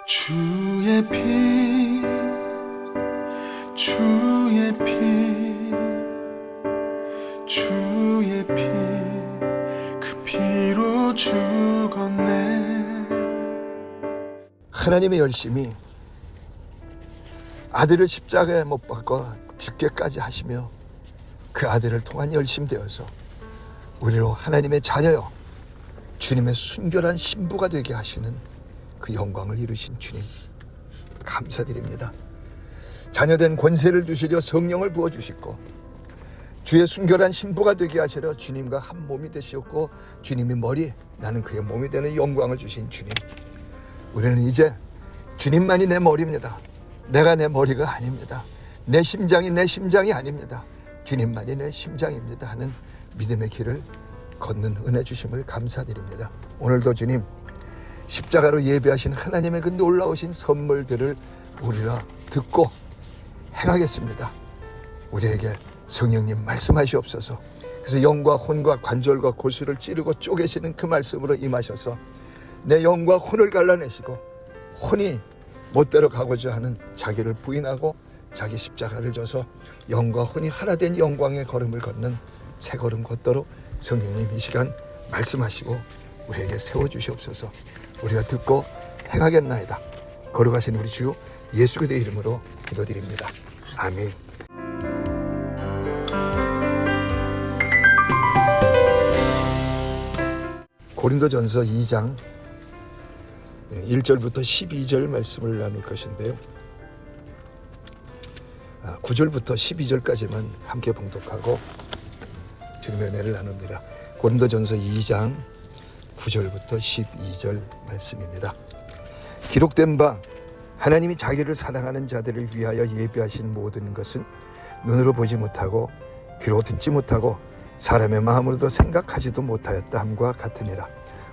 주의 피, 주의 피, 주의 피, 그 피로 죽었네. 하나님의 열심이 아들을 십자가에 못 박아 죽게까지 하시며 그 아들을 통한 열심 되어서 우리로 하나님의 자녀요 주님의 순결한 신부가 되게 하시는 그 영광을 이루신 주님 감사드립니다. 자녀된 권세를 주시려 성령을 부어주시고 주의 순결한 신부가 되게 하시려 주님과 한 몸이 되시었고 주님이 머리 나는 그의 몸이 되는 영광을 주신 주님, 우리는 이제 주님만이 내 머리입니다. 내가 내 머리가 아닙니다. 내 심장이 내 심장이 아닙니다. 주님만이 내 심장입니다 하는 믿음의 길을 걷는 은혜 주심을 감사드립니다. 오늘도 주님 십자가로 예배하신 하나님의 그 놀라우신 선물들을 우리가 듣고 행하겠습니다. 우리에게 성령님 말씀하시옵소서. 그래서 영과 혼과 관절과 골수를 찌르고 쪼개시는 그 말씀으로 임하셔서 내 영과 혼을 갈라내시고 혼이 못대로 가고자 하는 자기를 부인하고 자기 십자가를 져서 영과 혼이 하나 된 영광의 걸음을 걷는 새 걸음 걷도록 성령님 이 시간 말씀하시고 우리에게 세워주시옵소서. 우리가 듣고 행하겠나이다. 걸어가신 우리 주 예수 그리스도의 이름으로 기도드립니다. 아멘. 고린도전서 2장 1절부터 12절 말씀을 나눌 것인데요. 9절부터 12절까지만 함께 봉독하고 주님의 은혜를 나눕니다. 고린도전서 2장 9절부터 12절 말씀입니다. 기록된 바 하나님이 자기를 사랑하는 자들을 위하여 예비하신 모든 것은 눈으로 보지 못하고 귀로 듣지 못하고 사람의 마음으로도 생각하지도 못하였다 함과 같으니라.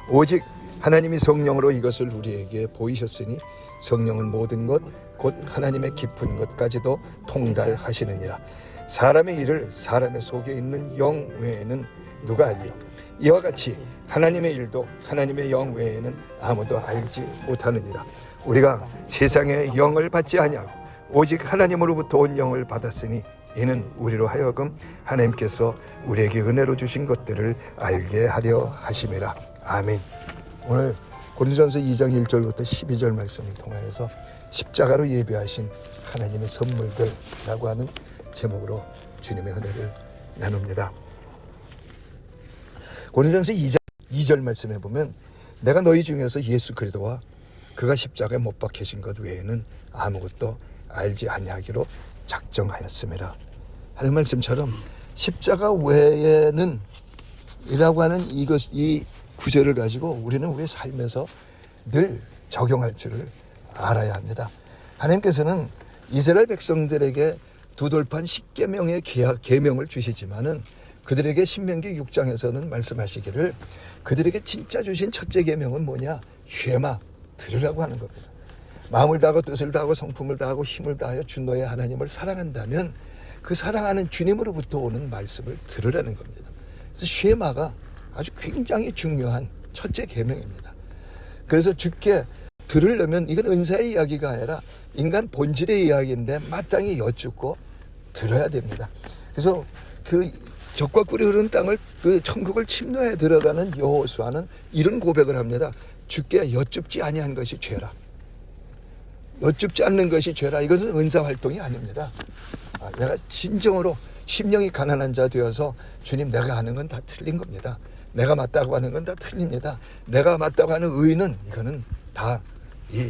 오직 하나님이 성령으로 이것을 우리에게 보이셨으니 성령은 모든 것 곧 하나님의 깊은 것까지도 통달하시느니라. 사람의 일을 사람의 속에 있는 영 외에는 누가 알리요? 이와 같이 하나님의 일도 하나님의 영 외에는 아무도 알지 못하느니라. 우리가 세상의 영을 받지 아니하고 오직 하나님으로부터 온 영을 받았으니 이는 우리로 하여금 하나님께서 우리에게 은혜로 주신 것들을 알게 하려 하심이라. 아멘. 오늘 고린도전서 2장 1절부터 12절 말씀을 통하여서 십자가로 예배하신 하나님의 선물들이라고 하는 제목으로 주님의 은혜를 나눕니다. 고린도전서 2장 2절 말씀에 보면 내가 너희 중에서 예수 그리스도와 그가 십자가에 못 박히신 것 외에는 아무것도 알지 아니하기로 작정하였음이라 하는 말씀처럼 십자가 외에는 이라고 하는 이 구절을 가지고 우리는 우리의 삶에서 늘 적용할 줄을 알아야 합니다. 하나님께서는 이스라엘 백성들에게 두 돌판 10계명의 계명을 주시지만은 그들에게 신명기 6장에서는 말씀하시기를 그들에게 진짜 주신 첫째 계명은 뭐냐? 쉐마, 들으라고 하는 겁니다. 마음을 다하고 뜻을 다하고 성품을 다하고 힘을 다하여 주 너의 하나님을 사랑한다면 그 사랑하는 주님으로부터 오는 말씀을 들으라는 겁니다. 그래서 쉐마가 아주 굉장히 중요한 첫째 계명입니다. 그래서 주께 들으려면 이건 은사의 이야기가 아니라 인간 본질의 이야기인데 마땅히 여쭙고 들어야 됩니다. 그래서 그 적과 꿀이 흐르는 땅을 그 천국을 침노해 들어가는 여호수아는 이런 고백을 합니다. 주께 여쭙지 아니한 것이 죄라. 여쭙지 않는 것이 죄라. 이것은 은사 활동이 아닙니다. 내가 진정으로 심령이 가난한 자 되어서 주님 내가 하는 건 다 틀린 겁니다. 내가 맞다고 하는 건 다 틀립니다. 내가 맞다고 하는 의는 이거는 다 이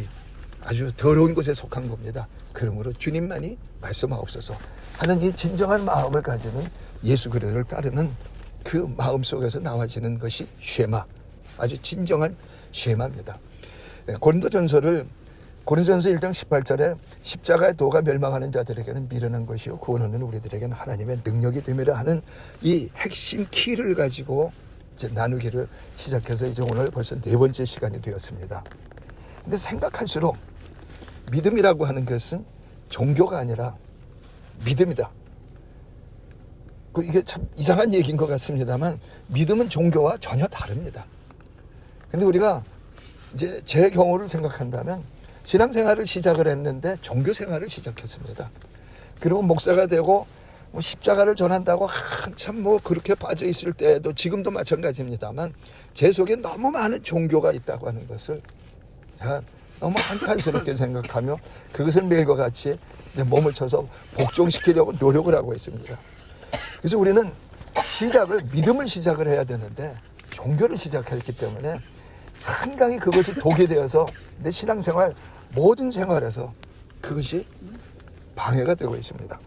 아주 더러운 곳에 속한 겁니다. 그러므로 주님만이 말씀하옵소서 하는 이 진정한 마음을 가지는 예수 그리스도를 따르는 그 마음 속에서 나와지는 것이 쉐마, 아주 진정한 쉐마입니다. 고린도전서 1장 18절에 십자가의 도가 멸망하는 자들에게는 미련한 것이요 구원하는 우리들에게는 하나님의 능력이 됨이라 하는 이 핵심 키를 가지고 이제 나누기를 시작해서 이제 오늘 벌써 4번째 시간이 되었습니다. 근데 생각할수록 믿음이라고 하는 것은 종교가 아니라 믿음이다. 이게 참 이상한 얘기인 것 같습니다만 믿음은 종교와 전혀 다릅니다. 근데 우리가 이제 제 경우를 생각한다면 신앙생활을 시작을 했는데 종교생활을 시작했습니다. 그리고 목사가 되고 뭐 십자가를 전한다고 한참 뭐 그렇게 빠져 있을 때에도 지금도 마찬가지입니다만 제 속에 너무 많은 종교가 있다고 하는 것을 제가 너무 한탄스럽게 생각하며 그것을 매일과 같이 이제 몸을 쳐서 복종시키려고 노력을 하고 있습니다. 그래서 우리는 믿음을 시작을 해야 되는데 종교를 시작했기 때문에 상당히 그것이 독이 되어서 내 신앙생활 모든 생활에서 그것이 방해가 되고 있습니다.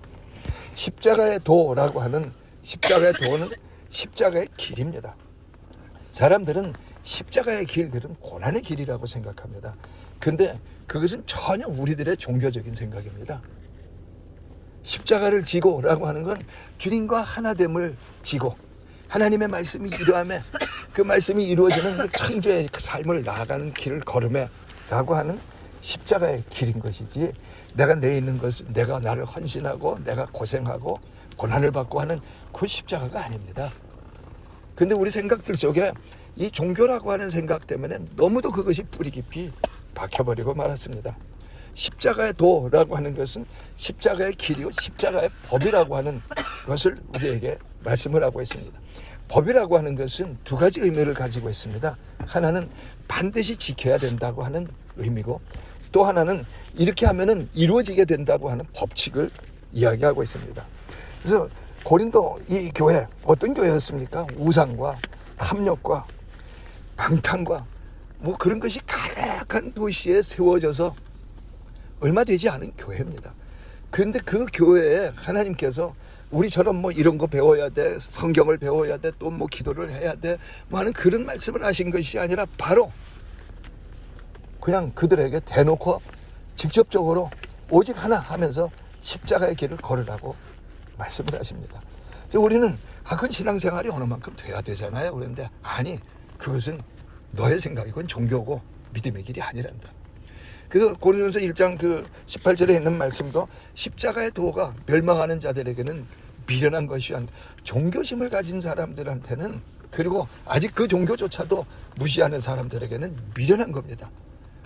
십자가의 도라고 하는 십자가의 도는 십자가의 길입니다. 사람들은 십자가의 길들은 고난의 길이라고 생각합니다. 그런데 그것은 전혀 우리들의 종교적인 생각입니다. 십자가를 지고라고 하는 건 주님과 하나됨을 지고 하나님의 말씀이 이루어지며 그 말씀이 이루어지는 그 창조의 그 삶을 나아가는 길을 걸음해라고 하는 십자가의 길인 것이지 내가 내 있는 것은 내가 나를 헌신하고 내가 고생하고 고난을 받고 하는 그 십자가가 아닙니다. 그런데 우리 생각들 속에 이 종교라고 하는 생각 때문에 너무도 그것이 뿌리 깊이 박혀버리고 말았습니다. 십자가의 도라고 하는 것은 십자가의 길이요 십자가의 법이라고 하는 것을 우리에게 말씀을 하고 있습니다. 법이라고 하는 것은 두 가지 의미를 가지고 있습니다. 하나는 반드시 지켜야 된다고 하는 의미고 또 하나는 이렇게 하면은 이루어지게 된다고 하는 법칙을 이야기하고 있습니다. 그래서 고린도 이 교회 어떤 교회였습니까? 우상과 탐욕과 방탕과 뭐 그런 것이 가득한 도시에 세워져서 얼마 되지 않은 교회입니다. 그런데 그 교회에 하나님께서 우리처럼 뭐 이런 거 배워야 돼, 성경을 배워야 돼, 또 뭐 기도를 해야 돼, 뭐 하는 그런 말씀을 하신 것이 아니라 바로 그냥 그들에게 대놓고 직접적으로 오직 하나 하면서 십자가의 길을 걸으라고 말씀을 하십니다. 우리는 그건 신앙생활이 어느 만큼 돼야 되잖아요. 그런데 아니 그것은 너의 생각이건 종교고 믿음의 길이 아니란다. 그래서 고린도전서 1장 그 18절에 있는 말씀도 십자가의 도가 멸망하는 자들에게는 미련한 것이 아니라 종교심을 가진 사람들한테는 그리고 아직 그 종교조차도 무시하는 사람들에게는 미련한 겁니다.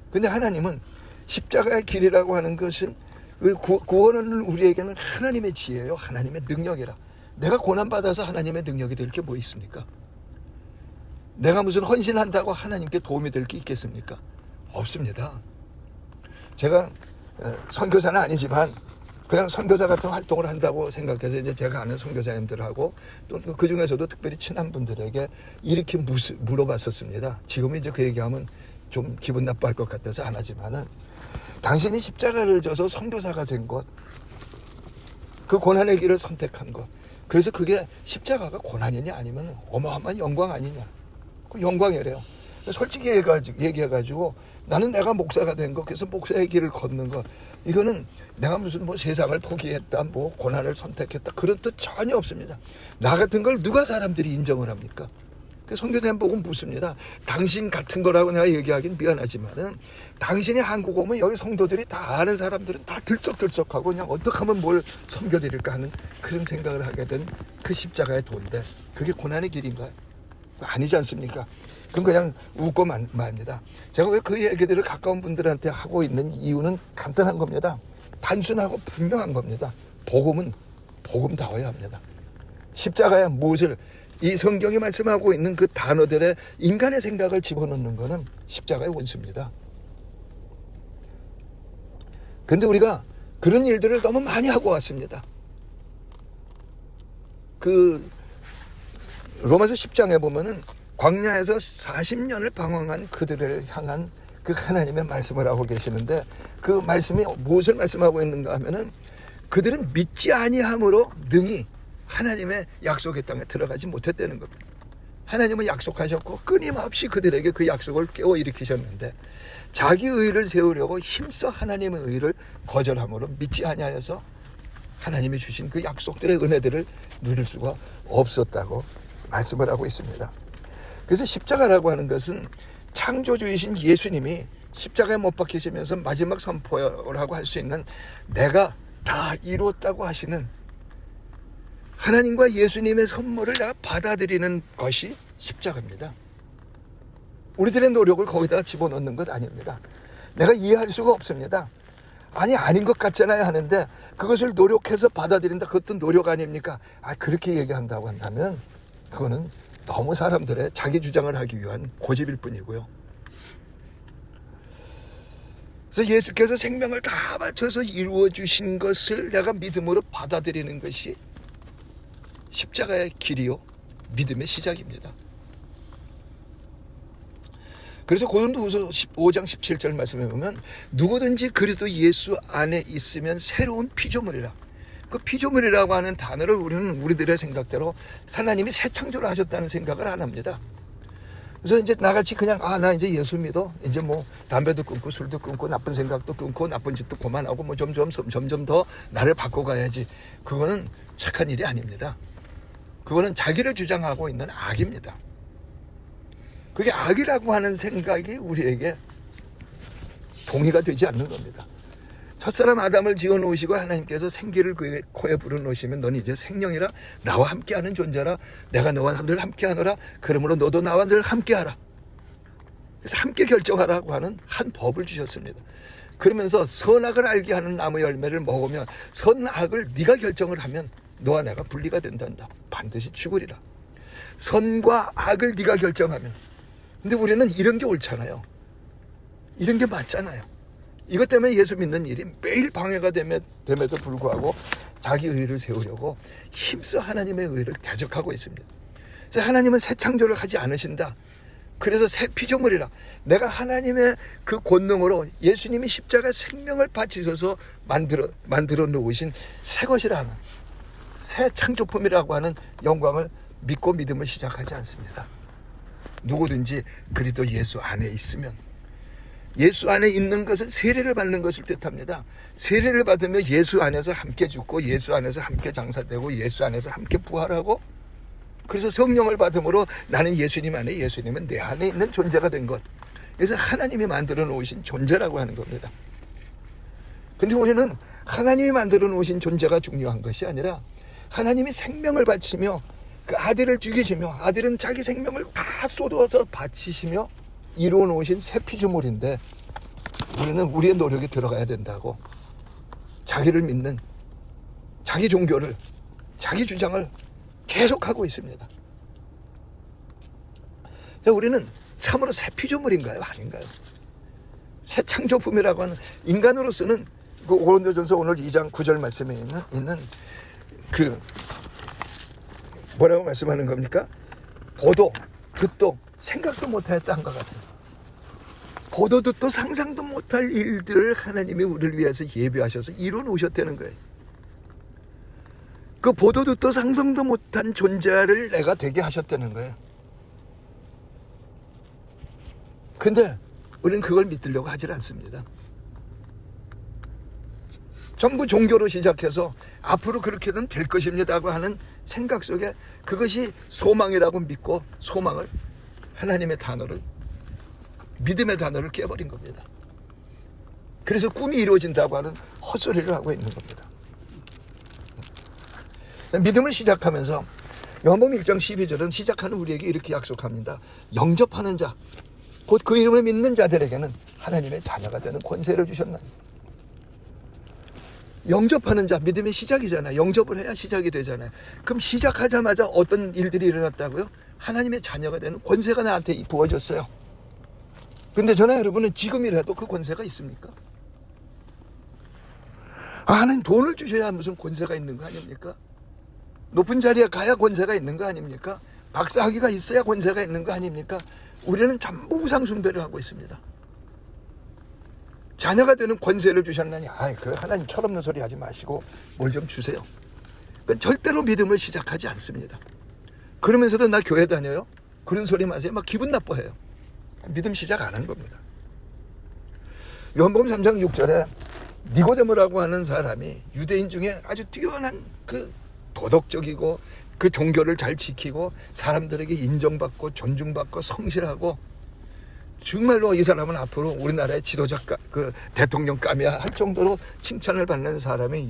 그런데 하나님은 십자가의 길이라고 하는 것은 구원을 우리에게는 하나님의 지혜요 하나님의 능력이라. 내가 고난받아서 하나님의 능력이 될 게 뭐 있습니까? 내가 무슨 헌신한다고 하나님께 도움이 될 게 있겠습니까? 없습니다. 제가 선교사는 아니지만 그냥 선교사 같은 활동을 한다고 생각해서 이제 제가 아는 선교사님들하고 또 그 중에서도 특별히 친한 분들에게 이렇게 물어봤었습니다. 지금은 이제 그 얘기하면 좀 기분 나빠할 것 같아서 안 하지만은 당신이 십자가를 져서 선교사가 된 것, 그 고난의 길을 선택한 것, 그래서 그게 십자가가 고난이냐 아니면 어마어마한 영광 아니냐, 그 영광이래요. 솔직히 얘기해가지고 나는 내가 목사가 된 것, 그래서 목사의 길을 걷는 것, 이거는 내가 무슨 뭐 세상을 포기했다, 뭐 고난을 선택했다 그런 뜻 전혀 없습니다. 나 같은 걸 누가 사람들이 인정을 합니까? 선교사님 보고 묻습니다. 당신 같은 거라고 내가 얘기하긴 미안하지만은 당신이 한국 오면 여기 성도들이 다 아는 사람들은 다 들썩들썩하고 그냥 어떻게 하면 뭘 섬겨드릴까 하는 그런 생각을 하게 된 그 십자가의 도인데 그게 고난의 길인가요? 아니지 않습니까? 그건 그냥 웃고 맙니다. 제가 왜 그 얘기들을 가까운 분들한테 하고 있는 이유는 간단한 겁니다. 단순하고 분명한 겁니다. 복음은 복음다워야 합니다. 십자가에 무엇을 이 성경이 말씀하고 있는 그 단어들의 인간의 생각을 집어넣는 것은 십자가의 원수입니다. 그런데 우리가 그런 일들을 너무 많이 하고 왔습니다. 그 로마서 10장에 보면은 광야에서 40년을 방황한 그들을 향한 그 하나님의 말씀을 하고 계시는데 그 말씀이 무엇을 말씀하고 있는가 하면은 그들은 믿지 아니함으로 능히 하나님의 약속의 땅에 들어가지 못했다는 겁니다. 하나님은 약속하셨고 끊임없이 그들에게 그 약속을 깨워 일으키셨는데 자기 의를 세우려고 힘써 하나님의 의를 거절함으로 믿지 아니하여서 하나님이 주신 그 약속들의 은혜들을 누릴 수가 없었다고 말씀을 하고 있습니다. 그래서 십자가라고 하는 것은 창조주이신 예수님이 십자가에 못 박히시면서 마지막 선포라고 할 수 있는 내가 다 이뤘다고 하시는 하나님과 예수님의 선물을 내가 받아들이는 것이 십자가입니다. 우리들의 노력을 거기다 집어넣는 것 아닙니다. 내가 이해할 수가 없습니다. 아니 아닌 것 같잖아요 하는데 그것을 노력해서 받아들인다. 그것도 노력 아닙니까? 그렇게 얘기한다고 한다면 그거는 너무 사람들의 자기 주장을 하기 위한 고집일 뿐이고요. 그래서 예수께서 생명을 다 바쳐서 이루어 주신 것을 내가 믿음으로 받아들이는 것이 십자가의 길이요 믿음의 시작입니다. 그래서 고린도후서 15장 17절 말씀에 보면 누구든지 그리스도 예수 안에 있으면 새로운 피조물이라. 그 피조물이라고 하는 단어를 우리는 우리들의 생각대로 하나님이 새 창조를 하셨다는 생각을 안 합니다. 그래서 이제 나같이 그냥 나 이제 예수 믿어. 이제 뭐 담배도 끊고 술도 끊고 나쁜 생각도 끊고 나쁜 짓도 그만하고 뭐 점점 더 나를 바꿔가야지. 그거는 착한 일이 아닙니다. 그거는 자기를 주장하고 있는 악입니다. 그게 악이라고 하는 생각이 우리에게 동의가 되지 않는 겁니다. 첫사람 아담을 지어놓으시고 하나님께서 생기를 그의 코에 불어넣으시면 너는 이제 생명이라 나와 함께하는 존재라 내가 너와 늘 함께하노라 그러므로 너도 나와 늘 함께하라. 그래서 함께 결정하라고 하는 한 법을 주셨습니다. 그러면서 선악을 알게 하는 나무 열매를 먹으면 선악을 네가 결정을 하면 너와 내가 분리가 된단다. 반드시 죽으리라. 선과 악을 네가 결정하면. 근데 우리는 이런 게 옳잖아요. 이런 게 맞잖아요. 이것 때문에 예수 믿는 일이 매일 방해가 됨에도 불구하고 자기 의를 세우려고 힘써 하나님의 의를 대적하고 있습니다. 그래서 하나님은 새 창조를 하지 않으신다. 그래서 새 피조물이라. 내가 하나님의 그 권능으로 예수님이 십자가 생명을 바치셔서 만들어 놓으신 새 것이라 하는 새 창조품이라고 하는 영광을 믿고 믿음을 시작하지 않습니다. 누구든지 그리스도 예수 안에 있으면 예수 안에 있는 것은 세례를 받는 것을 뜻합니다. 세례를 받으면 예수 안에서 함께 죽고 예수 안에서 함께 장사되고 예수 안에서 함께 부활하고 그래서 성령을 받음으로 나는 예수님 안에 예수님은 내 안에 있는 존재가 된 것. 그래서 하나님이 만들어 놓으신 존재라고 하는 겁니다. 근데 우리는 하나님이 만들어 놓으신 존재가 중요한 것이 아니라 하나님이 생명을 바치며 그 아들을 죽이시며 아들은 자기 생명을 다 쏟아서 바치시며 이루어 놓으신 새 피조물인데 우리는 우리의 노력이 들어가야 된다고 자기를 믿는 자기 종교를 자기 주장을 계속하고 있습니다. 자, 우리는 참으로 새 피조물인가요? 아닌가요? 새 창조품이라고 하는 인간으로서는 그 고린도전서 오늘 2장 9절 말씀에 있는 그 뭐라고 말씀하는 겁니까? 보도, 듣도, 생각도 못하였다 한 것 같아요. 보도, 듣도, 상상도 못할 일들을 하나님이 우리를 위해서 예비하셔서 이루어 놓으셨다는 거예요. 그 보도, 듣도, 상상도 못한 존재를 내가 되게 하셨다는 거예요. 근데 우리는 그걸 믿으려고 하질 않습니다. 전부 종교로 시작해서 앞으로 그렇게는 될 것입니다고 하는 생각 속에 그것이 소망이라고 믿고 소망을 하나님의 단어를 믿음의 단어를 깨버린 겁니다. 그래서 꿈이 이루어진다고 하는 헛소리를 하고 있는 겁니다. 믿음을 시작하면서 요한복음 1장 12절은 시작하는 우리에게 이렇게 약속합니다. 영접하는 자, 곧 그 이름을 믿는 자들에게는 하나님의 자녀가 되는 권세를 주셨나니. 영접하는 자, 믿음의 시작이잖아요. 영접을 해야 시작이 되잖아요. 그럼 시작하자마자 어떤 일들이 일어났다고요? 하나님의 자녀가 되는 권세가 나한테 부어졌어요. 근데 저나 여러분은 지금이라도 그 권세가 있습니까? 하나님 돈을 주셔야 무슨 권세가 있는 거 아닙니까? 높은 자리에 가야 권세가 있는 거 아닙니까? 박사학위가 있어야 권세가 있는 거 아닙니까? 우리는 전부 우상 숭배를 하고 있습니다. 자녀가 되는 권세를 주셨나니 그 하나님 철없는 소리 하지 마시고 뭘 좀 주세요. 그건 절대로 믿음을 시작하지 않습니다. 그러면서도 나 교회 다녀요? 그런 소리 마세요. 막 기분 나빠해요. 믿음 시작 안 한 겁니다. 요한복음 3장 6절에 니고데모라고 하는 사람이 유대인 중에 아주 뛰어난 그 도덕적이고 그 종교를 잘 지키고 사람들에게 인정받고 존중받고 성실하고 정말로 이 사람은 앞으로 우리나라의 지도자 그 대통령감이야 할 정도로 칭찬을 받는 사람이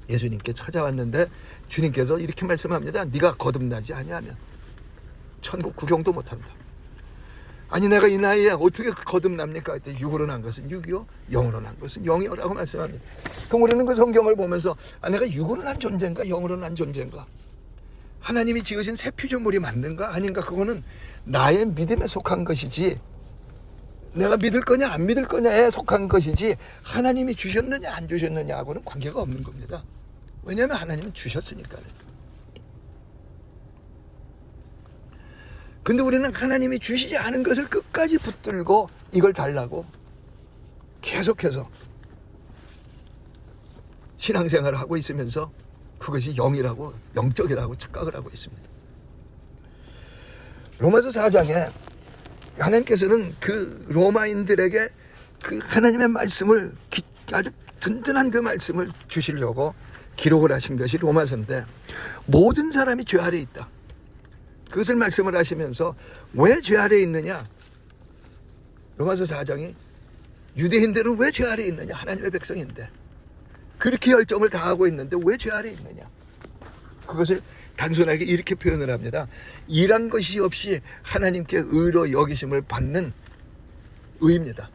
예수님께 찾아왔는데 주님께서 이렇게 말씀합니다. 네가 거듭나지 아니하면 천국 구경도 못한다. 아니 내가 이 나이에 어떻게 거듭납니까? 그때 육으로 난 것은 육이요, 영으로 난 것은 영이요라고 말씀합니다. 그럼 우리는 그 성경을 보면서 내가 육으로 난 존재인가 영으로 난 존재인가? 하나님이 지으신 새 피조물이 맞는가 아닌가? 그거는 나의 믿음에 속한 것이지, 내가 믿을 거냐 안 믿을 거냐에 속한 것이지, 하나님이 주셨느냐 안 주셨느냐하고는 관계가 없는 겁니다. 왜냐하면 하나님은 주셨으니까요. 근데 우리는 하나님이 주시지 않은 것을 끝까지 붙들고 이걸 달라고 계속해서 신앙생활을 하고 있으면서 그것이 영이라고, 영적이라고 착각을 하고 있습니다. 로마서 4장에 하나님께서는 그 로마인들에게 그 하나님의 말씀을, 아주 든든한 그 말씀을 주시려고 기록을 하신 것이 로마서인데, 모든 사람이 죄 아래에 있다. 그것을 말씀을 하시면서 왜 죄 아래에 있느냐? 로마서 4장이 유대인들은 왜 죄 아래에 있느냐? 하나님의 백성인데 그렇게 열정을 다하고 있는데 왜 죄 아래에 있느냐? 그것을 단순하게 이렇게 표현을 합니다. 일한 것이 없이 하나님께 의로 여기심을 받는 의입니다.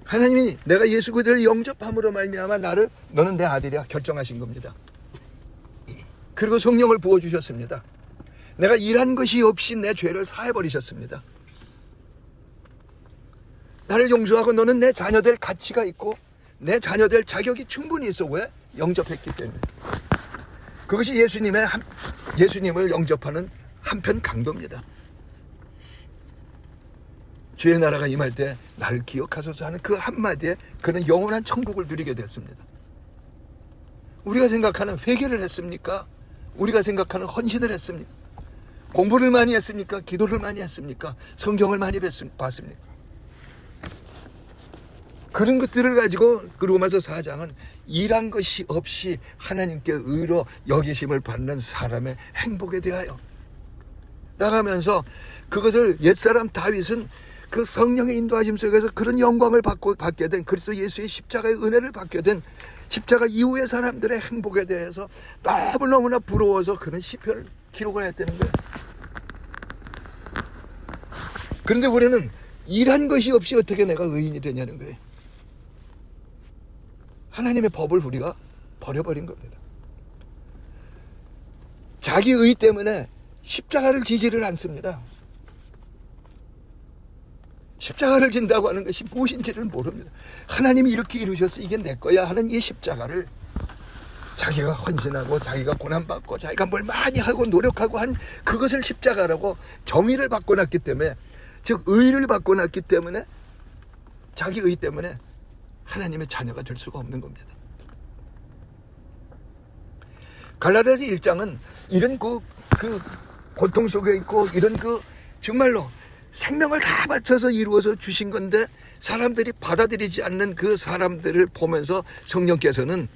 하나님이 내가 예수 그리스도를 영접함으로 말미암아 너는 내 아들이야 결정하신 겁니다. 그리고 성령을 부어주셨습니다. 내가 일한 것이 없이 내 죄를 사해버리셨습니다. 나를 용서하고 너는 내 자녀 될 가치가 있고 내 자녀 될 자격이 충분히 있어. 왜? 영접했기 때문에. 그것이 예수님을 영접하는 한편 강도입니다. 주의 나라가 임할 때 나를 기억하소서 하는 그 한마디에 그는 영원한 천국을 누리게 됐습니다. 우리가 생각하는 회개를 했습니까? 우리가 생각하는 헌신을 했습니까? 공부를 많이 했습니까? 기도를 많이 했습니까? 성경을 많이 봤습니까? 그런 것들을 가지고 그 로마서 4장은 일한 것이 없이 하나님께 의로 여기심을 받는 사람의 행복에 대하여 나가면서, 그것을 옛사람 다윗은 그 성령의 인도하심 속에서 그런 영광을 받게 된, 그리스도 예수의 십자가의 은혜를 받게 된 십자가 이후의 사람들의 행복에 대해서 너무너무나 부러워서 그런 시편을 기록을 했다는 거예요. 그런데 우리는 일한 것이 없이 어떻게 내가 의인이 되냐는 거예요. 하나님의 법을 우리가 버려버린 겁니다. 자기 의 때문에 십자가를 지지를 않습니다. 십자가를 진다고 하는 것이 무엇인지를 모릅니다. 하나님이 이렇게 이루셨어, 이게 내 거야 하는 이 십자가를 자기가 헌신하고 자기가 고난받고 자기가 뭘 많이 하고 노력하고 한 그것을 십자가라고, 정의를 바꿔놨기 때문에, 즉 의를 바꿔놨기 때문에, 자기 의 때문에 하나님의 자녀가 될 수가 없는 겁니다. 갈라디아서 1장은 이런 그 고통 속에 있고 이런 정말로 생명을 다 바쳐서 이루어서 주신 건데 사람들이 받아들이지 않는 그 사람들을 보면서 성령께서는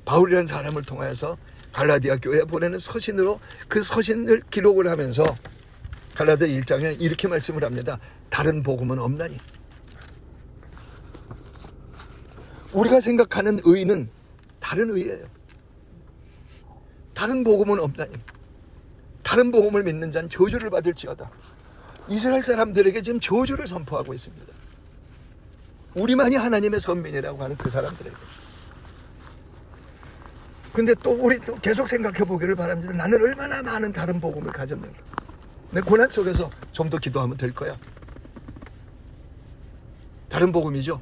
바울이라는 사람을 통해서 갈라디아 교회에 보내는 서신으로 그 서신을 기록을 하면서 갈라디아 1장에 이렇게 말씀을 합니다. 다른 복음은 없나니. 우리가 생각하는 의는 다른 의예요. 다른 복음은 없나니. 다른 복음을 믿는 자는 저주를 받을지어다. 이스라엘 사람들에게 지금 저주를 선포하고 있습니다. 우리만이 하나님의 선민이라고 하는 그 사람들에게. 근데 또 우리 또 계속 생각해 보기를 바랍니다. 나는 얼마나 많은 다른 복음을 가졌는가. 내 고난 속에서 좀 더 기도하면 될 거야. 다른 복음이죠.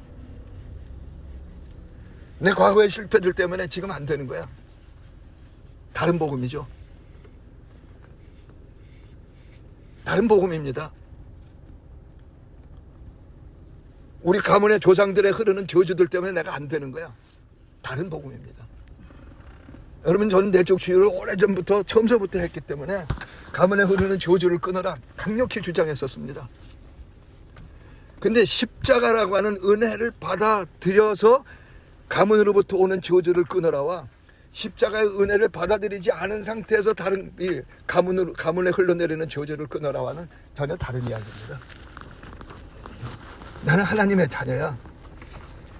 내 과거의 실패들 때문에 지금 안 되는 거야. 다른 복음이죠. 다른 복음입니다. 우리 가문의 조상들의 흐르는 저주들 때문에 내가 안 되는 거야. 다른 복음입니다. 여러분, 저는 내적 치유를 오래전부터 처음서부터 했기 때문에 가문에 흐르는 저주를 끊어라 강력히 주장했었습니다. 근데 십자가라고 하는 은혜를 받아들여서 가문으로부터 오는 저주를 끊어라와 십자가의 은혜를 받아들이지 않은 상태에서 다른 이 가문에 흘러내리는 저주를 끊어라와는 전혀 다른 이야기입니다. 나는 하나님의 자녀야.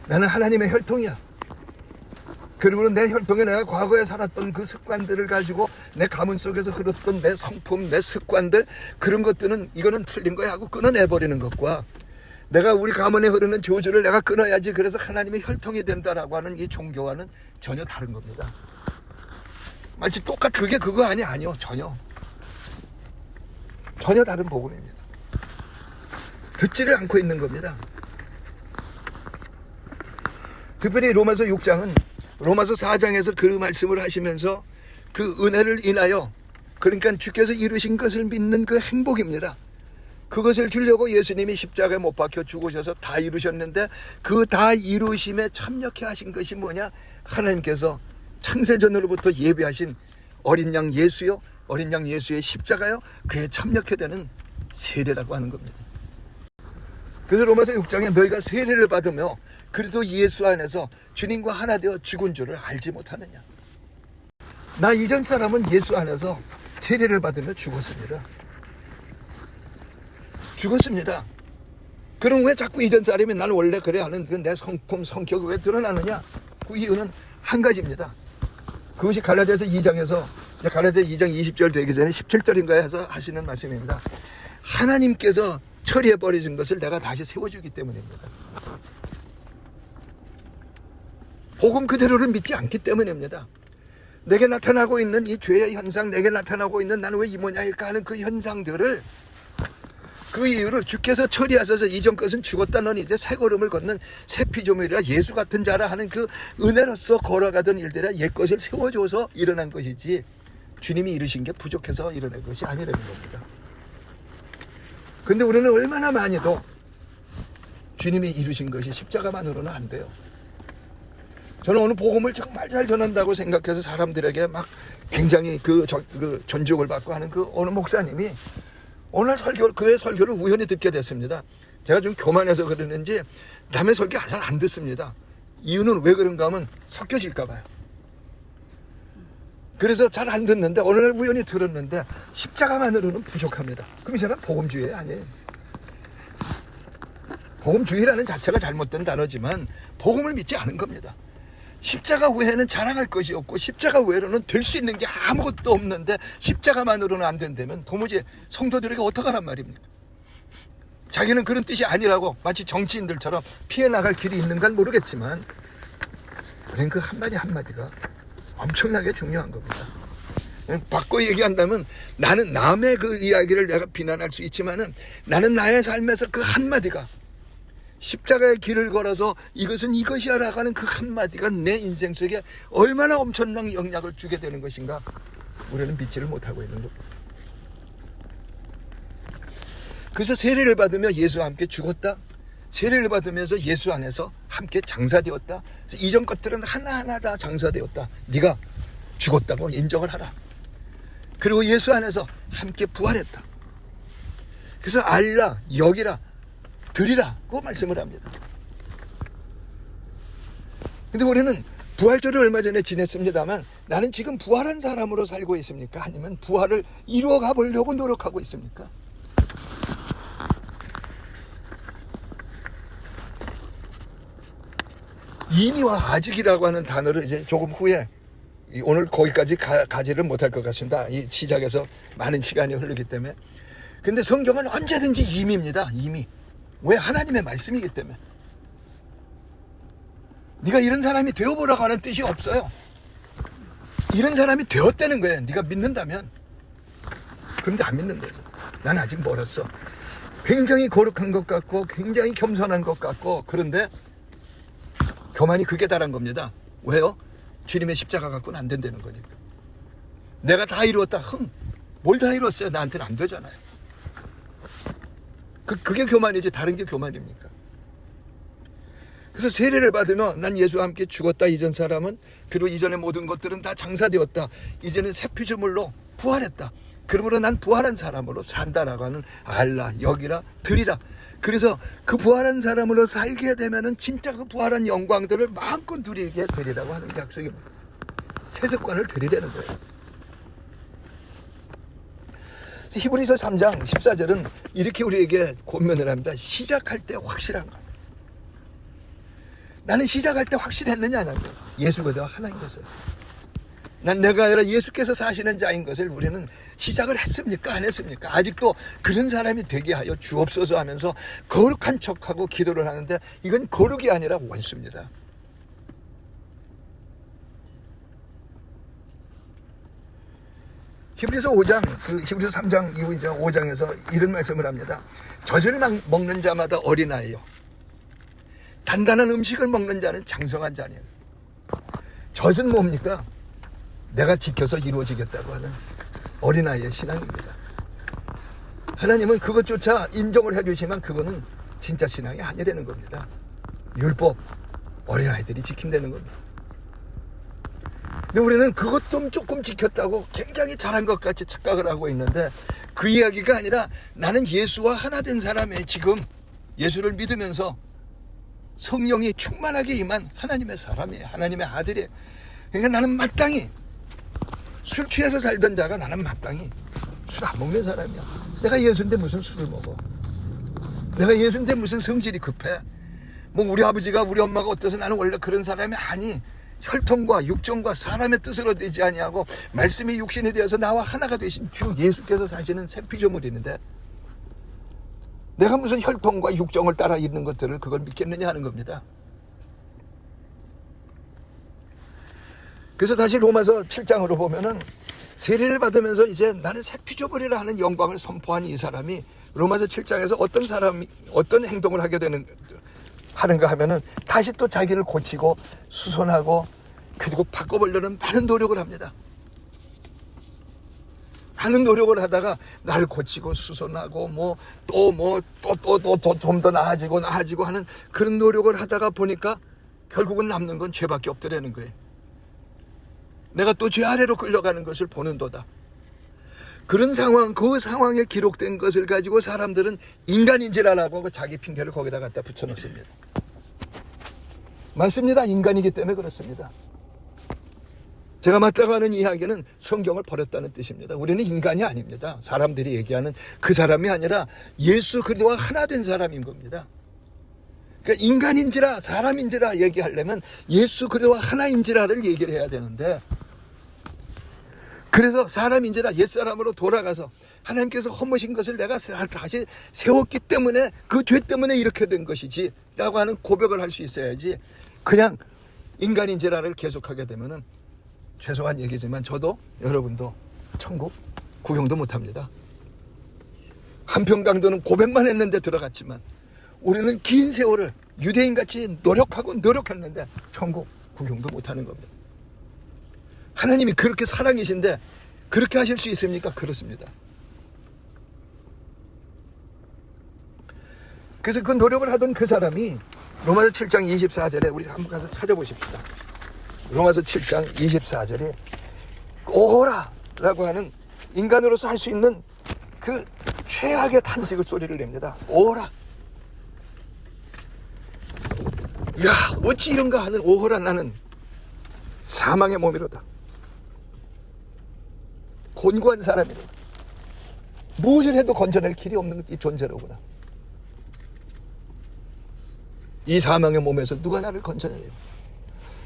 나는 하나님의 혈통이야. 그리고 내 혈통에 내가 과거에 살았던 그 습관들을 가지고 내 가문 속에서 흐르던 내 성품, 내 습관들, 그런 것들은 이거는 틀린 거야 하고 끊어내버리는 것과 내가 우리 가문에 흐르는 저주를 내가 끊어야지 그래서 하나님의 혈통이 된다라고 하는 이 종교와는 전혀 다른 겁니다. 마치 그게 그거 아니요. 전혀 다른 복음입니다. 듣지를 않고 있는 겁니다. 특별히 로마서 6장은 로마서 4장에서 그 말씀을 하시면서 그 은혜를 인하여, 그러니까 주께서 이루신 것을 믿는 그 행복입니다. 그것을 주려고 예수님이 십자가에 못 박혀 죽으셔서 다 이루셨는데 그 다 이루심에 참여케 하신 것이 뭐냐? 하나님께서 창세전으로부터 예비하신 어린 양 예수요, 어린 양 예수의 십자가요, 그에 참여케 되는 세례라고 하는 겁니다. 그래서 로마서 6장에 너희가 세례를 받으며 그리스도 예수 안에서 주님과 하나 되어 죽은 줄을 알지 못하느냐. 나 이전 사람은 예수 안에서 세례를 받으며 죽었습니다. 그럼 왜 자꾸 이전 사람이 나는 원래 그래 하는 내 성품, 성격이 왜 드러나느냐? 그 이유는 한 가지입니다. 그것이 갈라디아서 2장에서 갈라디아 2장 20절 되기 전에 17절인가 해서 하시는 말씀입니다. 하나님께서 처리해버리신 것을 내가 다시 세워주기 때문입니다. 복음 그대로를 믿지 않기 때문입니다. 내게 나타나고 있는 이 죄의 현상, 내게 나타나고 있는 나는 왜 이 모양일까 하는 그 현상들을, 그 이유를 주께서 처리하셔서 이전 것은 죽었다 너는 이제 새 걸음을 걷는 새 피조물이라 예수 같은 자라 하는 그 은혜로서 걸어가던 일들이라 옛 것을 세워줘서 일어난 것이지 주님이 이루신 게 부족해서 일어난 것이 아니라는 겁니다. 근데 우리는 얼마나 많이도 주님이 이루신 것이 십자가만으로는 안 돼요. 저는 오늘 복음을 정말 잘 전한다고 생각해서 사람들에게 막 굉장히 그 존중을 받고 하는 그 어느 목사님이 오늘 그의 설교를 우연히 듣게 됐습니다. 제가 좀 교만해서 그러는지 남의 설교 잘 안 듣습니다. 이유는 왜 그런가 하면 섞여질까 봐요. 그래서 잘 안 듣는데 오늘 우연히 들었는데 십자가만으로는 부족합니다. 그럼 이 사람 복음주의 아니에요. 복음주의라는 자체가 잘못된 단어지만 복음을 믿지 않은 겁니다. 십자가 외에는 자랑할 것이 없고 십자가 외로는 될 수 있는 게 아무것도 없는데 십자가만으로는 안 된다면 도무지 성도들에게 어떡하란 말입니까? 자기는 그런 뜻이 아니라고 마치 정치인들처럼 피해 나갈 길이 있는간 모르겠지만 우리는 그 한마디 한마디가 엄청나게 중요한 겁니다. 바꿔 얘기한다면 나는 남의 그 이야기를 내가 비난할 수 있지만은 나는 나의 삶에서 그 한마디가 십자가의 길을 걸어서 이것은 이것이야 라고 하는 그 한마디가 내 인생 속에 얼마나 엄청난 영향을 주게 되는 것인가 우리는 믿지를 못하고 있는 겁니다. 그래서 세례를 받으며 예수와 함께 죽었다, 세례를 받으면서 예수 안에서 함께 장사되었다. 이전 것들은 하나하나 다 장사되었다. 네가 죽었다고 인정을 하라. 그리고 예수 안에서 함께 부활했다. 그래서 알라, 여기라, 드리라고 말씀을 합니다. 근데 우리는 부활절을 얼마 전에 지냈습니다만 나는 지금 부활한 사람으로 살고 있습니까? 아니면 부활을 이루어 가보려고 노력하고 있습니까? 이미와 아직이라고 하는 단어를 이제 조금 후에 오늘 거기까지 가지를 못할 것 같습니다. 이 시작에서 많은 시간이 흐르기 때문에. 근데 성경은 언제든지 이미입니다. 이미. 왜? 하나님의 말씀이기 때문에. 네가 이런 사람이 되어보라고 하는 뜻이 없어요. 이런 사람이 되었다는 거예요. 네가 믿는다면. 그런데 안 믿는 거죠. 난 아직 멀었어. 굉장히 거룩한 것 같고 굉장히 겸손한 것 같고 그런데 교만이 극에 달한 겁니다. 왜요? 주님의 십자가 갖고는 안 된다는 거니까. 내가 다 이루었다. 뭘 다 이루었어요? 나한테는 안 되잖아요. 그게 교만이지 다른 게 교만입니까? 그래서 세례를 받으면 난 예수와 함께 죽었다. 이전 사람은. 그리고 이전의 모든 것들은 다 장사되었다. 이제는 새 피조물로 부활했다. 그러므로 난 부활한 사람으로 산다라고 하는 알라, 여기라, 드리라. 그래서 그 부활한 사람으로 살게 되면은 진짜 그 부활한 영광들을 마음껏 누리게 되리라고 하는 게 약속입니다. 세습관을 드리려는 거예요. 히브리서 3장 14절은 이렇게 우리에게 권면을 합니다. 시작할 때 확실한 것. 나는 시작할 때 확실했느냐 하는 거예요. 예수 그리스도가 하나인 것을. 난 내가 아니라 예수께서 사시는 자인 것을 우리는 시작을 했습니까? 안 했습니까? 아직도 그런 사람이 되게 하여 주옵소서 하면서 거룩한 척하고 기도를 하는데 이건 거룩이 아니라 원수입니다. 히브리서 5장, 히브리서 3장 이후 이제 5장에서 이런 말씀을 합니다. 젖을 먹는 자마다 어린아이요. 단단한 음식을 먹는 자는 장성한 자니에요. 젖은 뭡니까? 내가 지켜서 이루어지겠다고 하는 어린아이의 신앙입니다. 하나님은 그것조차 인정을 해주시면 그거는 진짜 신앙이 아니라는 겁니다. 율법, 어린아이들이 지킨다는 겁니다. 근데 우리는 그것 좀 조금 지켰다고 굉장히 잘한 것 같이 착각을 하고 있는데 그 이야기가 아니라 나는 예수와 하나 된 사람의 지금 예수를 믿으면서 성령이 충만하게 임한 하나님의 사람이에요. 하나님의 아들이에요. 그러니까 나는 마땅히 술 취해서 살던 자가 나는 마땅히 술 안 먹는 사람이야. 내가 예수인데 무슨 술을 먹어? 내가 예수인데 무슨 성질이 급해? 뭐 우리 아버지가 우리 엄마가 어때서 나는 원래 그런 사람이 아니. 혈통과 육정과 사람의 뜻으로 되지 아니하고 말씀이 육신이 되어서 나와 하나가 되신 주 예수께서 사시는 새 피조물이는데 내가 무슨 혈통과 육정을 따라 있는 것들을 그걸 믿겠느냐 하는 겁니다. 그래서 다시 로마서 7장으로 보면은 세례를 받으면서 이제 나는 새 피조물이라 하는 영광을 선포한 이 사람이 로마서 7장에서 어떤 행동을 하는가 하면은 다시 또 자기를 고치고 수선하고 그리고 바꿔보려는 많은 노력을 합니다. 많은 노력을 하다가 나를 고치고 수선하고 또 좀 더 나아지고 하는 그런 노력을 하다가 보니까 결국은 남는 건 죄밖에 없더라는 거예요. 내가 또 죄 아래로 끌려가는 것을 보는도다. 그런 상황, 그 상황에 기록된 것을 가지고 사람들은 인간인지라라고 자기 핑계를 거기다 갖다 붙여놓습니다. 맞습니다. 인간이기 때문에 그렇습니다. 제가 맞다고 하는 이야기는 성경을 버렸다는 뜻입니다. 우리는 인간이 아닙니다. 사람들이 얘기하는 그 사람이 아니라 예수 그리스도와 하나 된 사람인 겁니다. 그러니까 인간인지라 사람인지라 얘기하려면 예수 그리스도와 하나인지라를 얘기를 해야 되는데 그래서 사람인지라 옛사람으로 돌아가서 하나님께서 허무신 것을 내가 다시 세웠기 때문에 그 죄 때문에 이렇게 된 것이지 라고 하는 고백을 할 수 있어야지 그냥 인간인지라를 계속하게 되면은 죄송한 얘기지만 저도 여러분도 천국 구경도 못합니다. 한평강도는 고백만 했는데 들어갔지만 우리는 긴 세월을 유대인같이 노력했는데 천국 구경도 못하는 겁니다. 하나님이 그렇게 사랑이신데 그렇게 하실 수 있습니까? 그렇습니다. 그래서 그 노력을 하던 그 사람이 로마서 7장 24절에 우리 한번 가서 찾아보십시다. 로마서 7장 24절에 오호라라고 하는 인간으로서 할 수 있는 그 최악의 탄식의 소리를 냅니다. 오호라. 야, 어찌 이런가 하는 오호라 나는 사망의 몸이로다. 곤고한 사람이로다. 무엇을 해도 건져낼 길이 없는 이 존재로구나. 이 사망의 몸에서 누가 나를 건져내요?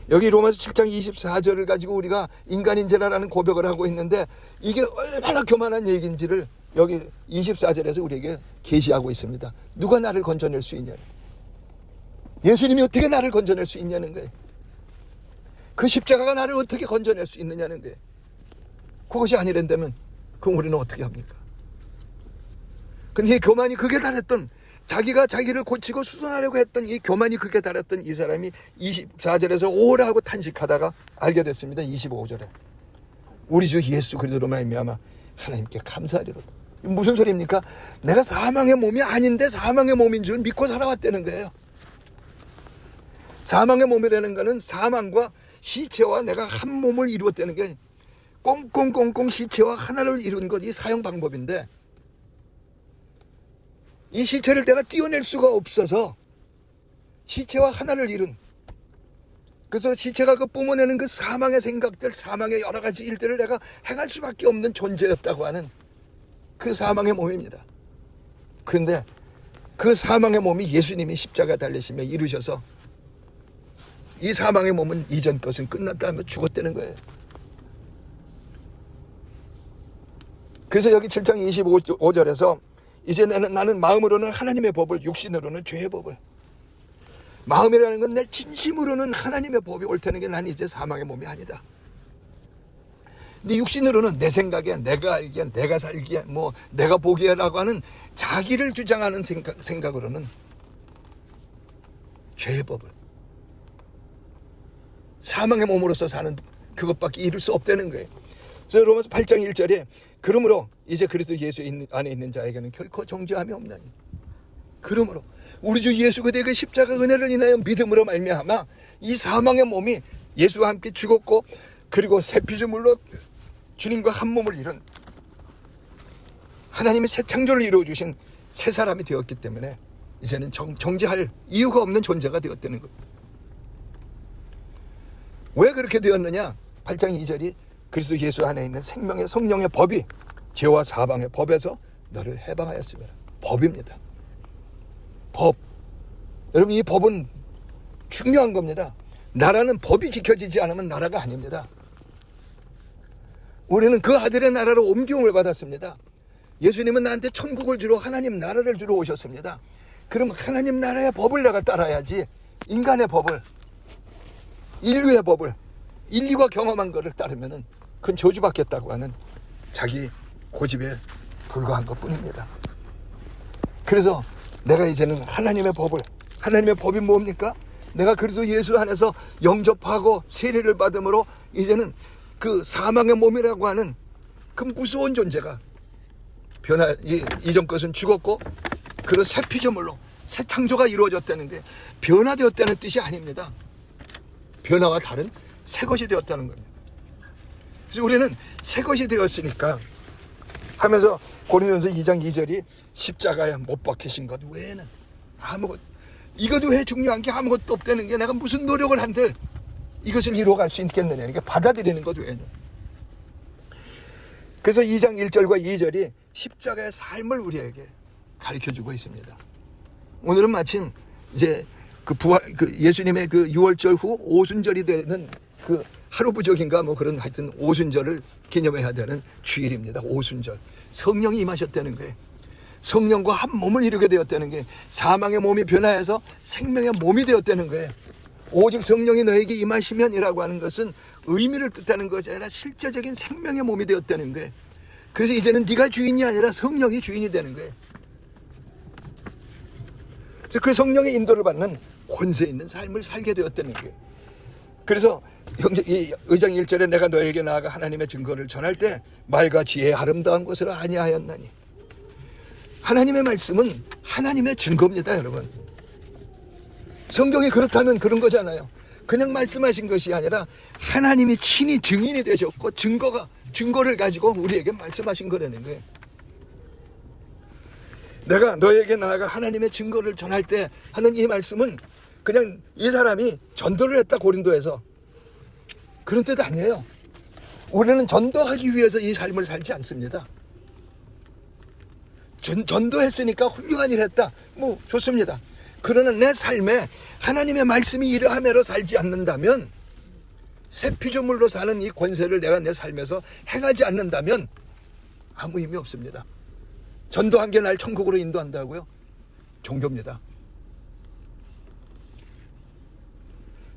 여기 로마서 7장 24절을 가지고 우리가 인간인지라라는 고백을 하고 있는데 이게 얼마나 교만한 얘기인지를 여기 24절에서 우리에게 계시하고 있습니다. 누가 나를 건져낼 수 있냐는, 예수님이 어떻게 나를 건져낼 수 있냐는 거예요. 그 십자가가 나를 어떻게 건져낼 수 있느냐는 거예요. 그것이 아니란다면 그럼 우리는 어떻게 합니까? 근데 이 교만이 극에 달했던, 자기가 자기를 고치고 수선하려고 했던 이 교만이 극에 달했던 이 사람이 24절에서 오라 하고 탄식하다가 알게 됐습니다. 25절에 우리 주 예수 그리스도로 말미암아 하나님께 감사하리로다. 무슨 소리입니까? 내가 사망의 몸이 아닌데 사망의 몸인 줄 믿고 살아왔다는 거예요. 사망의 몸이라는 거는 사망과 시체와 내가 한 몸을 이루었다는 게 꽁꽁꽁꽁 시체와 하나를 이룬 것이 사용 방법인데 이 시체를 내가 띄어낼 수가 없어서 시체와 하나를 이룬, 그래서 시체가 그 뿜어내는 그 사망의 생각들, 사망의 여러 가지 일들을 내가 행할 수밖에 없는 존재였다고 하는 그 사망의 몸입니다. 그런데 그 사망의 몸이 예수님이 십자가 달리시며 이루셔서 이 사망의 몸은 이전 것은 끝났다 하면 죽었다는 거예요. 그래서 여기 7장 25절에서 이제 나는 마음으로는 하나님의 법을, 육신으로는 죄의 법을. 마음이라는 건 내 진심으로는 하나님의 법이 옳다는 게 난 이제 사망의 몸이 아니다. 근데 육신으로는 내 생각에, 내가 알기에, 내가 살기에, 뭐 내가 보기에라고 하는 자기를 주장하는 생각으로는 죄의 법을, 사망의 몸으로서 사는 그것밖에 이룰 수 없다는 거예요. 그래서 로마서 8장 1절에 그러므로 이제 그리스도 예수 안에 있는 자에게는 결코 정죄함이 없나니, 그러므로 우리 주 예수 그대의 그 십자가 은혜를 인하여 믿음으로 말미암아 이 사망의 몸이 예수와 함께 죽었고, 그리고 새 피조물로 주님과 한 몸을 이룬 하나님의 새 창조를 이루어주신 새 사람이 되었기 때문에 이제는 정죄할 이유가 없는 존재가 되었다는 것. 왜 그렇게 되었느냐? 8장 2절이 그리스도 예수 안에 있는 생명의 성령의 법이 죄와 사방의 법에서 너를 해방하였습니다. 법입니다. 법. 여러분, 이 법은 중요한 겁니다. 나라는 법이 지켜지지 않으면 나라가 아닙니다. 우리는 그 아들의 나라로 옮김을 받았습니다. 예수님은 나한테 천국을 주러, 하나님 나라를 주러 오셨습니다. 그럼 하나님 나라의 법을 내가 따라야지, 인간의 법을, 인류의 법을, 인류가 경험한 것을 따르면은 그건 저주받겠다고 하는 자기 고집에 불과한 것뿐입니다. 그래서 내가 이제는 하나님의 법을, 하나님의 법이 뭡니까? 내가 그리스도 예수 안에서 영접하고 세례를 받음으로 이제는 그 사망의 몸이라고 하는 그 무서운 존재가 이전 것은 죽었고, 그런 새 피조물로 새 창조가 이루어졌다는 게 변화되었다는 뜻이 아닙니다. 변화와 다른 새 것이 되었다는 겁니다. 그래서 우리는 새 것이 되었으니까 하면서 고린도전서 2장 2절이 십자가에 못 박히신 것 외에는 아무것, 이것도 왜 중요한 게 아무것도 없다는 게, 내가 무슨 노력을 한들 이것을 이루어갈 수 있겠느냐, 이게 받아들이는 것 외에는. 그래서 2장 1절과 2절이 십자가의 삶을 우리에게 가르쳐주고 있습니다. 오늘은 마침 이제 그 예수님의 그 6월절 후 오순절이 되는 그 하루부족인가 뭐 그런 하여튼 오순절을 기념해야 되는 주일입니다. 오순절. 성령이 임하셨다는 거예요. 성령과 한 몸을 이루게 되었다는 게, 사망의 몸이 변화해서 생명의 몸이 되었다는 거예요. 오직 성령이 너에게 임하시면이라고 하는 것은 의미를 뜻하는 것이 아니라 실제적인 생명의 몸이 되었다는 거예요. 그래서 이제는 네가 주인이 아니라 성령이 주인이 되는 거예요. 그래서 그 성령의 인도를 받는 권세 있는 삶을 살게 되었다는 거예요. 그래서 이 의장 1절에 내가 너에게 나아가 하나님의 증거를 전할 때 말과 지혜의 아름다운 것으로 아니하였나니, 하나님의 말씀은 하나님의 증거입니다. 여러분, 성경이 그렇다면 그런 거잖아요. 그냥 말씀하신 것이 아니라 하나님이 친히 증인이 되셨고 증거를 가지고 우리에게 말씀하신 거라는 거예요. 내가 너에게 나아가 하나님의 증거를 전할 때 하는 이 말씀은 그냥 이 사람이 전도를 했다 고린도에서, 그런 뜻 아니에요. 우리는 전도하기 위해서 이 삶을 살지 않습니다. 전도했으니까 훌륭한 일 했다, 뭐 좋습니다. 그러나 내 삶에 하나님의 말씀이 이러하매로 살지 않는다면, 새 피조물로 사는 이 권세를 내가 내 삶에서 행하지 않는다면 아무 의미 없습니다. 전도한 게 날 천국으로 인도한다고요? 종교입니다.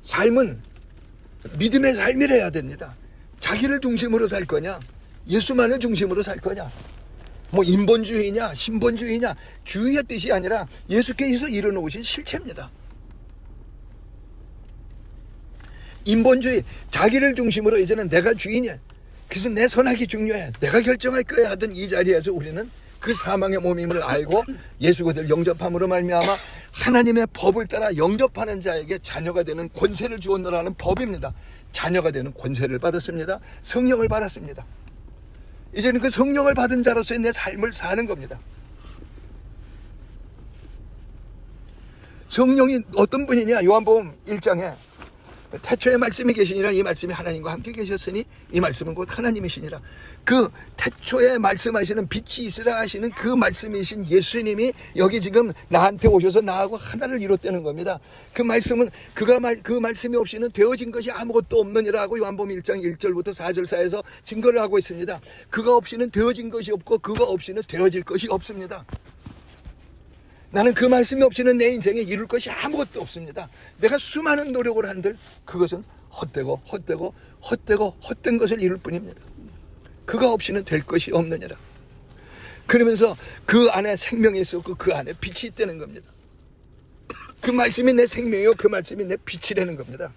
삶은 믿음의 삶이라야 됩니다. 자기를 중심으로 살 거냐, 예수만을 중심으로 살 거냐, 뭐 인본주의냐 신본주의냐, 주의의 뜻이 아니라 예수께서 이뤄놓으신 실체입니다. 인본주의, 자기를 중심으로 이제는 내가 주인이야, 그래서 내 선악이 중요해, 내가 결정할 거야 하던 이 자리에서 우리는 그 사망의 몸임을 알고 예수 그대를 영접함으로 말미암아 하나님의 법을 따라 영접하는 자에게 자녀가 되는 권세를 주었노라는 법입니다. 자녀가 되는 권세를 받았습니다. 성령을 받았습니다. 이제는 그 성령을 받은 자로서의 내 삶을 사는 겁니다. 성령이 어떤 분이냐? 요한복음 1장에 태초에 말씀이 계시니라. 이 말씀이 하나님과 함께 계셨으니 이 말씀은 곧 하나님이시니라. 그 태초에 말씀하시는 빛이 있으라 하시는 그 말씀이신 예수님이 여기 지금 나한테 오셔서 나하고 하나를 이뤘다는 겁니다. 그 말씀은 그 말씀이 없이는 되어진 것이 아무것도 없느니라고 요한복음 1장 1절부터 4절 사이에서 증거를 하고 있습니다. 그가 없이는 되어진 것이 없고 그가 없이는 되어질 것이 없습니다. 나는 그 말씀이 없이는 내 인생에 이룰 것이 아무것도 없습니다. 내가 수많은 노력을 한들 그것은 헛된 것을 이룰 뿐입니다. 그가 없이는 될 것이 없느니라. 그러면서 그 안에 생명이 있었고 그 안에 빛이 있다는 겁니다. 그 말씀이 내 생명이요 그 말씀이 내 빛이라는 겁니다.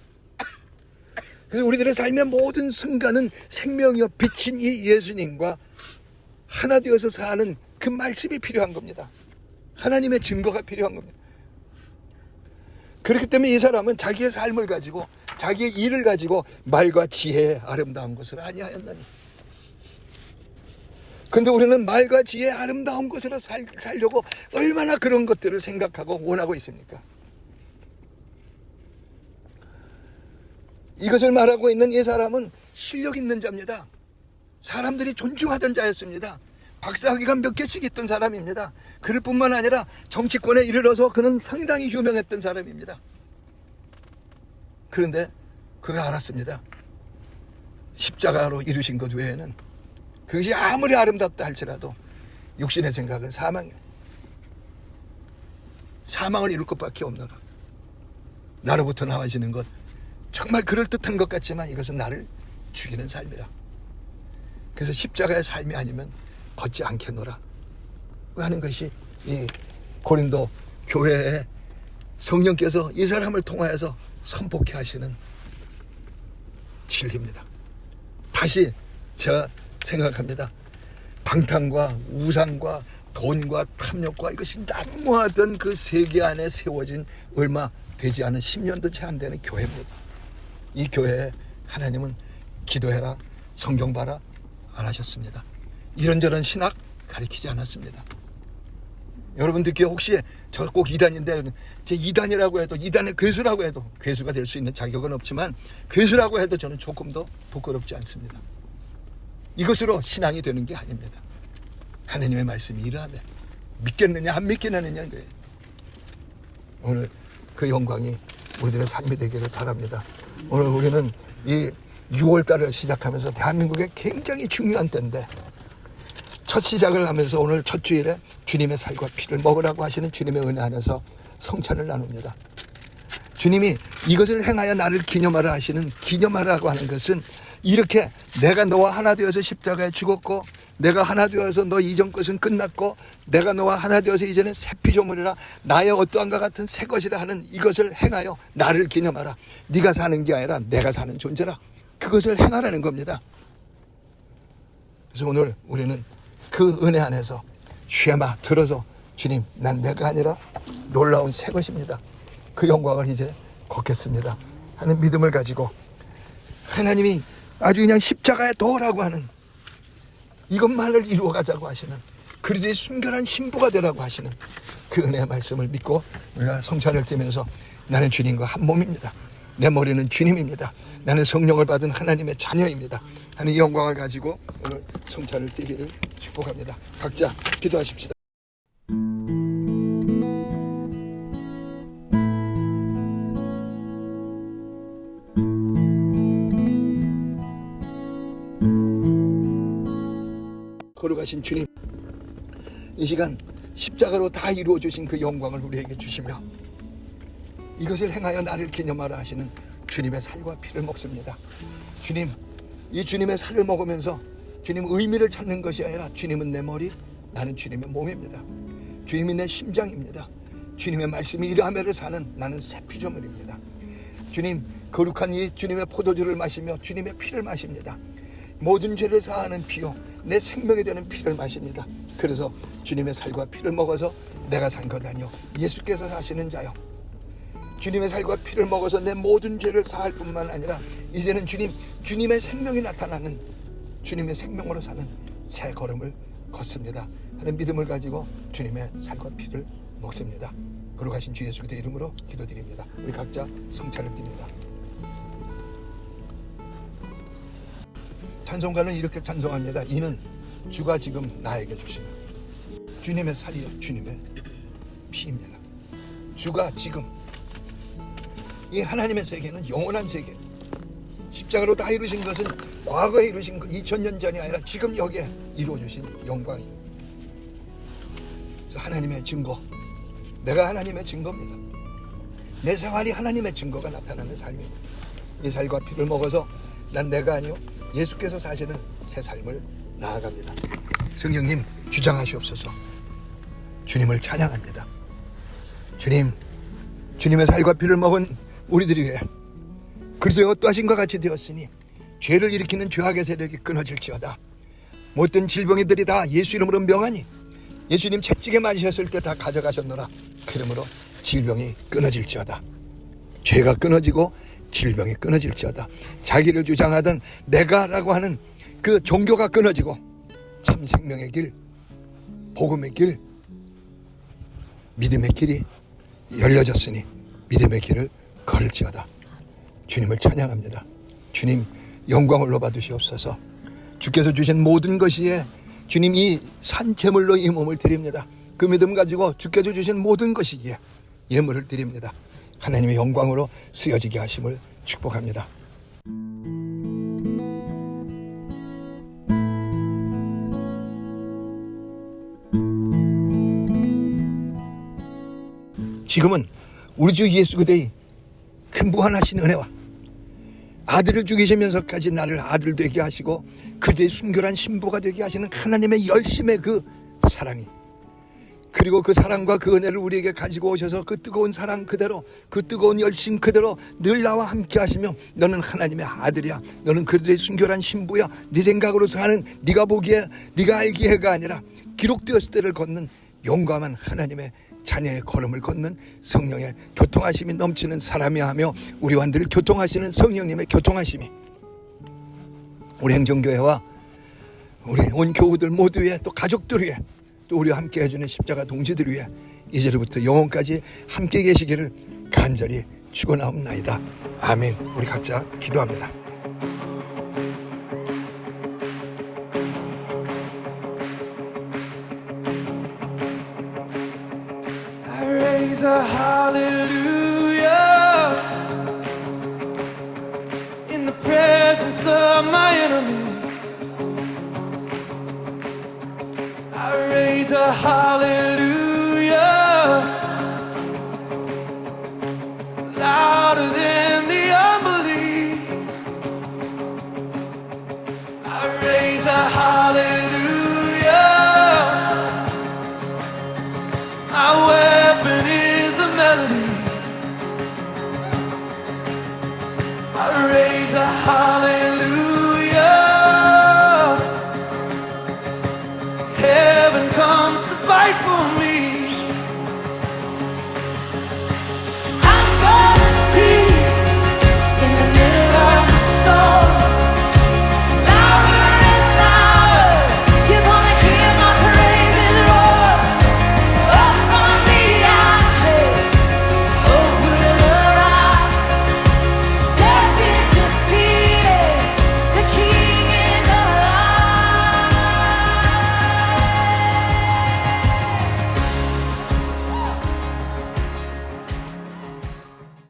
그래서 우리들의 삶의 모든 순간은 생명이요 빛인 이 예수님과 하나 되어서 사는 그 말씀이 필요한 겁니다. 하나님의 증거가 필요한 겁니다. 그렇기 때문에 이 사람은 자기의 삶을 가지고 자기의 일을 가지고 말과 지혜의 아름다운 것을 아니하였나니. 그런데 우리는 말과 지혜의 아름다운 것으로 살려고 얼마나 그런 것들을 생각하고 원하고 있습니까? 이것을 말하고 있는 이 사람은 실력 있는 자입니다. 사람들이 존중하던 자였습니다. 박사학위가 몇 개씩 있던 사람입니다. 그럴 뿐만 아니라 정치권에 이르러서 그는 상당히 유명했던 사람입니다. 그런데 그가 알았습니다. 십자가로 이루신 것 외에는 그것이 아무리 아름답다 할지라도 육신의 생각은 사망이에요. 사망을 이룰 것밖에 없노라. 나로부터 나와지는 것 정말 그럴듯한 것 같지만 이것은 나를 죽이는 삶이라. 그래서 십자가의 삶이 아니면 걷지 않겠노라 하는 것이 이 고린도 교회에 성령께서 이 사람을 통하여서 선포케 하시는 진리입니다. 다시 제가 생각합니다. 방탕과 우상과 돈과 탐욕과 이것이 난무하던 그 세계 안에 세워진 얼마 되지 않은 10년도 채 안 되는 교회입니다. 이 교회에 하나님은 기도해라, 성경 봐라 안 하셨습니다. 이런저런 신학 가르치지 않았습니다. 여러분 듣기에 혹시 저 꼭 이단인데 제 이단이라고 해도 이단의 괴수라고 해도 괴수가 될 수 있는 자격은 없지만 괴수라고 해도 저는 조금 더 부끄럽지 않습니다. 이것으로 신앙이 되는 게 아닙니다. 하나님의 말씀이 이러하면 믿겠느냐 안 믿겠느냐는 거예요. 오늘 그 영광이 우리들의 삶이 되기를 바랍니다. 오늘 우리는 이 6월달을 시작하면서 대한민국에 굉장히 중요한 때인데 첫 시작을 하면서 오늘 첫 주일에 주님의 살과 피를 먹으라고 하시는 주님의 은혜 안에서 성찬을 나눕니다. 주님이 이것을 행하여 나를 기념하라 하시는 기념하라고 하는 것은 이렇게 내가 너와 하나 되어서 십자가에 죽었고 내가 하나 되어서 너 이전 것은 끝났고 내가 너와 하나 되어서 이제는 새 피조물이라 나의 어떠한가 같은 새 것이라 하는 이것을 행하여 나를 기념하라. 네가 사는 게 아니라 내가 사는 존재라. 그것을 행하라는 겁니다. 그래서 오늘 우리는 그 은혜 안에서 쉐마 들어서 주님 난 내가 아니라 놀라운 새 것입니다. 그 영광을 이제 걷겠습니다 하는 믿음을 가지고 하나님이 아주 그냥 십자가에 도라고 하는 이것만을 이루어가자고 하시는 그리스도의 순결한 신부가 되라고 하시는 그 은혜의 말씀을 믿고 우리가 성찬을 띠면서 나는 주님과 한 몸입니다. 내 머리는 주님입니다. 나는 성령을 받은 하나님의 자녀입니다 하는 이 영광을 가지고 오늘 성찬을 띠기를 축복합니다. 각자 기도하십시다. 걸어가신 주님, 이 시간 십자가로 다 이루어 주신 그 영광을 우리에게 주시며 이것을 행하여 나를 기념하라 하시는 주님의 살과 피를 먹습니다. 주님, 이 주님의 살을 먹으면서 주님 의미를 찾는 것이 아니라 주님은 내 머리, 나는 주님의 몸입니다. 주님이 내 심장입니다. 주님의 말씀이 이러하면을 사는 나는 새 피조물입니다. 주님, 거룩한 이 주님의 포도주를 마시며 주님의 피를 마십니다. 모든 죄를 사하는 피요 내 생명이 되는 피를 마십니다. 그래서 주님의 살과 피를 먹어서 내가 산 것 아니요 예수께서 사시는 자요 주님의 살과 피를 먹어서 내 모든 죄를 사할 뿐만 아니라 이제는 주님의 생명이 나타나는 주님의 생명으로 사는 새 걸음을 걷습니다 하는 믿음을 가지고 주님의 살과 피를 먹습니다. 거룩하신 주 예수 그리스도의 이름으로 기도드립니다. 우리 각자 성찬을 띱니다. 찬송가는 이렇게 찬송합니다. 이는 주가 지금 나에게 주시는 주님의 살이요 주님의 피입니다. 주가 지금 이 하나님의 세계는 영원한 세계, 십자가로 다 이루신 것은 과거에 이루신 것 2000년 전이 아니라 지금 여기에 이루어주신 영광이에요. 그래서 하나님의 증거, 내가 하나님의 증거입니다. 내 생활이 하나님의 증거가 나타나는 삶입니다. 이 살과 피를 먹어서 난 내가 아니요 예수께서 사시는 새 삶을 나아갑니다. 성령님 주장하시옵소서. 주님을 찬양합니다. 주님, 주님의 살과 피를 먹은 우리들이 위해 그리스도의 어떠하신과 같이 되었으니 죄를 일으키는 죄악의 세력이 끊어질지어다. 모든 질병이들이 다 예수 이름으로 명하니 예수님 채찍에 맞으셨을 때 다 가져가셨노라. 그 이름으로 질병이 끊어질지어다. 죄가 끊어지고 질병이 끊어질지어다. 자기를 주장하던 내가라고 하는 그 종교가 끊어지고 참 생명의 길, 복음의 길, 믿음의 길이 열려졌으니 믿음의 길을 걸을지어다. 주님을 찬양합니다. 주님 영광을 받으시옵소서. 주께서 주신 모든 것이에 주님 이 산채물로 이 몸을 드립니다. 그 믿음 가지고 주께서 주신 모든 것이기에 예물을 드립니다. 하나님의 영광으로 쓰여지게 하심을 축복합니다. 지금은 우리 주 예수 그리스도의 큰 무한하신 은혜와 아들을 죽이시면서까지 나를 아들 되게 하시고 그대의 순결한 신부가 되게 하시는 하나님의 열심의 그 사랑이, 그리고 그 사랑과 그 은혜를 우리에게 가지고 오셔서 그 뜨거운 사랑 그대로, 그 뜨거운 열심 그대로 늘 나와 함께 하시며 너는 하나님의 아들이야, 너는 그대의 순결한 신부야, 네 생각으로 사는, 네가 보기에 네가 알기에가 아니라 기록되었을 때를 걷는 용감한 하나님의 자녀의 걸음을 걷는 성령의 교통하심이 넘치는 사람이 하며 우리와 늘 교통하시는 성령님의 교통하심이 우리 행정교회와 우리 온 교우들 모두 위에, 또 가족들 위에, 또 우리와 함께 해주는 십자가 동지들 위에 이제로부터 영원까지 함께 계시기를 간절히 축원하옵나이다. 아멘. 우리 각자 기도합니다.